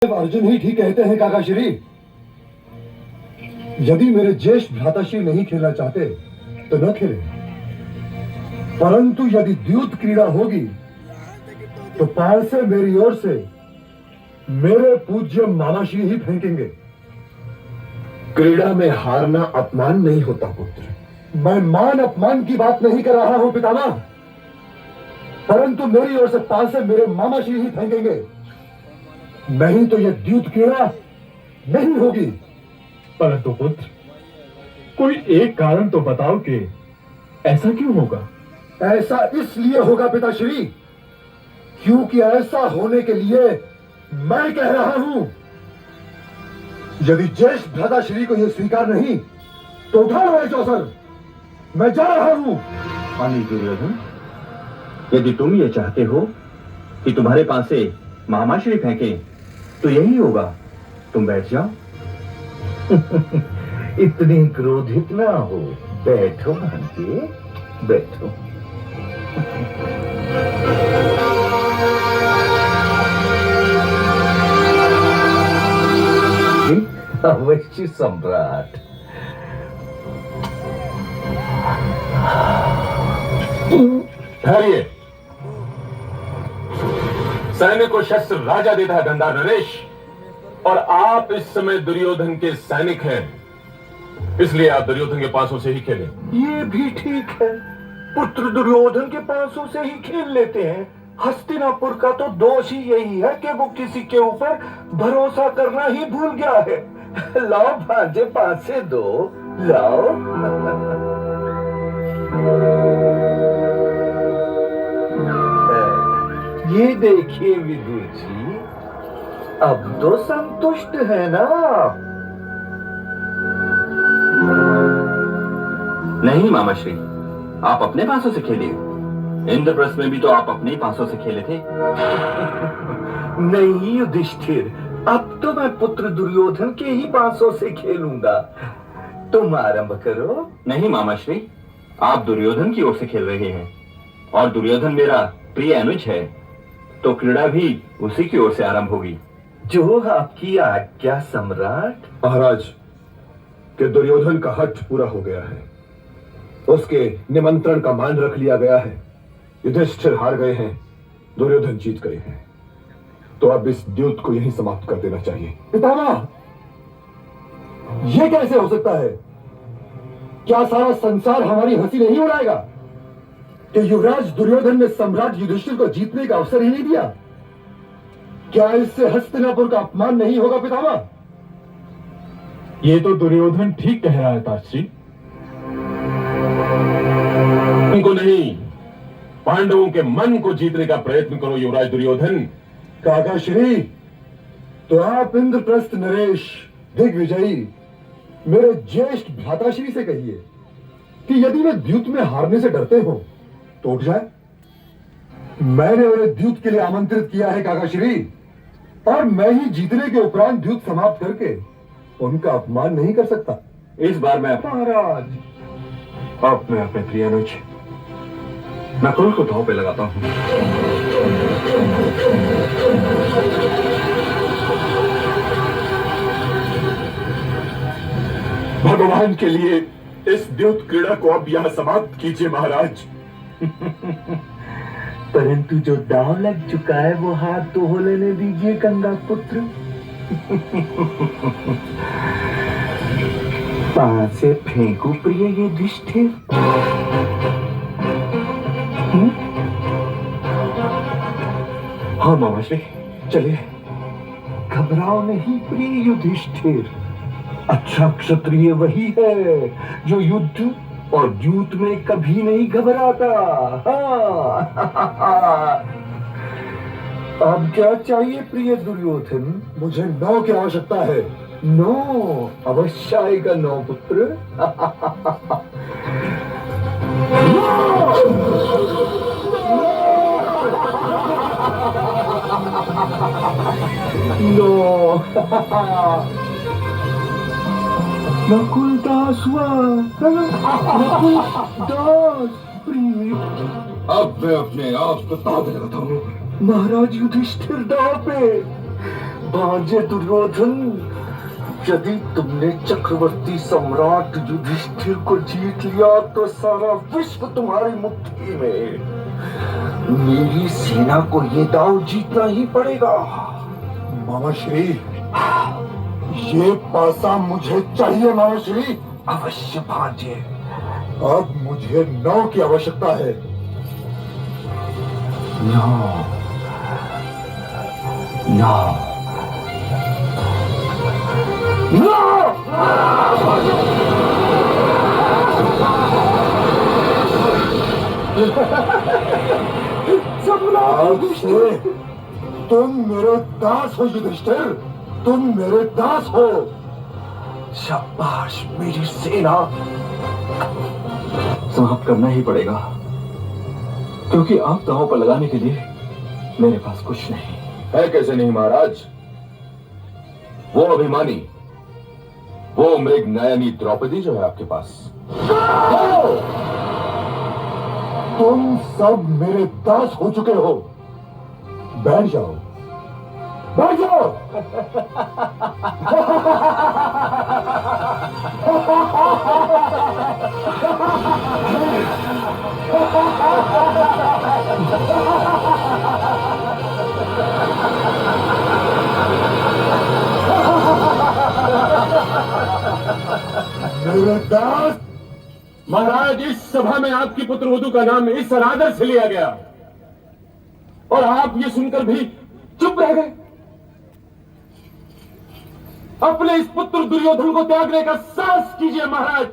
अर्जुन ही ठीक कहते हैं काका श्री। यदि मेरे ज्येष्ठ भ्राताश्री नहीं खेलना चाहते तो न खेले, परंतु यदि द्यूत क्रीड़ा होगी तो पार से मेरी ओर से मेरे पूज्य मामाश्री ही फेंकेंगे। क्रीड़ा में हारना अपमान नहीं होता पुत्र। मैं मान अपमान की बात नहीं कर रहा हूं पितामह, परंतु मेरी ओर से पार से मेरे मामाश्री ही फेंकेंगे, नहीं तो यह द्यूत क्रीड़ा नहीं होगी। परंतु पुत्र, कोई एक कारण तो बताओ कि ऐसा क्यों होगा। ऐसा इसलिए होगा पिताश्री, क्योंकि ऐसा होने के लिए मैं कह रहा हूं। यदि ज्येष्ठ भ्राताश्री को यह स्वीकार नहीं तो उठा लो चौसर, मैं जा रहा हूं। पानी दुर्योधन, यदि तुम ये चाहते हो कि तुम्हारे पास से मामाश्री फेंके तो यही होगा। तुम बैठ जाओ। इतनी क्रोधित ना हो, बैठो भांजे, बैठो। अवश्य सम्राट। ठहरिए। सैनिक को शस्त्र राजा देता है गंधार नरेश, और आप इस समय दुर्योधन के सैनिक हैं, इसलिए आप दुर्योधन के पासों से ही खेलें। ये भी ठीक है, पुत्र दुर्योधन के पासों से ही खेल लेते हैं। हस्तिनापुर का तो दोष ही यही है कि वो किसी के ऊपर भरोसा करना ही भूल गया है। लाओ भांजे, पासे दो, लाओ। ये देखिए विदुर जी, अब तो संतुष्ट है ना आप? नहीं मामाश्री, आप अपने पासों से खेलिए। इंद्रप्रस्थ में भी तो आप अपने ही पासों से खेले थे। नहीं युधिष्ठिर, अब तो मैं पुत्र दुर्योधन के ही पासों से खेलूंगा। तुम आरंभ करो। नहीं मामाश्री, आप दुर्योधन की ओर से खेल रहे हैं, और दुर्योधन मेरा प्रिय अनुज है, तो क्रीड़ा भी उसी की ओर से आरंभ होगी। जो आपकी आज्ञा सम्राट। महाराज के दुर्योधन का हठ पूरा हो गया है, उसके निमंत्रण का मान रख लिया गया है। युधिष्ठिर हार गए हैं, दुर्योधन जीत गए हैं, तो अब इस द्यूत को यहीं समाप्त कर देना चाहिए। पितामह, यह कैसे हो सकता है? क्या सारा संसार हमारी हंसी नहीं उड़ाएगा कि युवराज दुर्योधन ने सम्राट युधिष्ठिर को जीतने का अवसर ही नहीं दिया? क्या इससे हस्तिनापुर का अपमान नहीं होगा पितामह? ये तो दुर्योधन ठीक कह रहा है ताश्री। उनको नहीं, पांडवों के मन को जीतने का प्रयत्न करो युवराज दुर्योधन। काका श्री, तो आप इंद्रप्रस्थ नरेश दिग्विजयी मेरे ज्येष्ठ भ्राताश्री से कहिए कि यदि वे द्यूत में हारने से डरते हो तो उठ जाए। मैंने उन्हें द्यूत के लिए आमंत्रित किया है काका श्री, और मैं ही जीतने के उपरांत द्यूत समाप्त करके उनका अपमान नहीं कर सकता। इस बार मैं महाराज, अब मैं अपने प्रिय अनुज नकुल को दांव पे लगाता हूं। भगवान के लिए इस द्यूत क्रीड़ा को अब यहां समाप्त कीजिए महाराज। परंतु जो दांव लग चुका है वो हाथ तो हो लेने दीजिए गंगा पुत्र। पास से फेंकू प्रिय युधिष्ठिर। हाँ मामाश्री, चलिए। घबराओ नहीं प्रिय युधिष्ठिर, अच्छा क्षत्रिय वही है जो युद्ध और द्यूत में कभी नहीं घबराता। हाँ। अब क्या चाहिए प्रिय दुर्योधन? मुझे 9 की आवश्यकता है। 9 अवश्य आएगा 9 पुत्र। नो। नकुल दास हुआ, नकुल दास प्रिय। अब मैं अपने आप को ताव पे लगाता हूँ। महाराज युधिष्ठिर दाव पे। भांजे दुर्योधन, यदि तुमने चक्रवर्ती सम्राट युधिष्ठिर को जीत लिया तो सारा विश्व तुम्हारी मुट्ठी में। मेरी सेना को ये दांव जीतना ही पड़ेगा। मामा श्री, ये पासा मुझे चाहिए मामा श्री। अवश्य भांजे। अब मुझे 9 की आवश्यकता है। 9 आज से तुम मेरे दास हो युधिष्ठिर, तुम मेरे दास हो। शाबाश मेरी सेना। समाप्त करना ही पड़ेगा, क्योंकि आप दांव पर लगाने के लिए मेरे पास कुछ नहीं है। कैसे नहीं महाराज? वो अभिमानी, वो मृग नयनी द्रौपदी जो है आपके पास। तुम सब मेरे दास हो चुके हो। बैठ जाओ, बैठ जाओ। मेरे दास। महाराज, इस सभा में आपकी पुत्रवधू का नाम इस अनादर से लिया गया और आप ये सुनकर भी चुप रह गए। अपने इस पुत्र दुर्योधन को त्यागने का साहस कीजिए महाराज।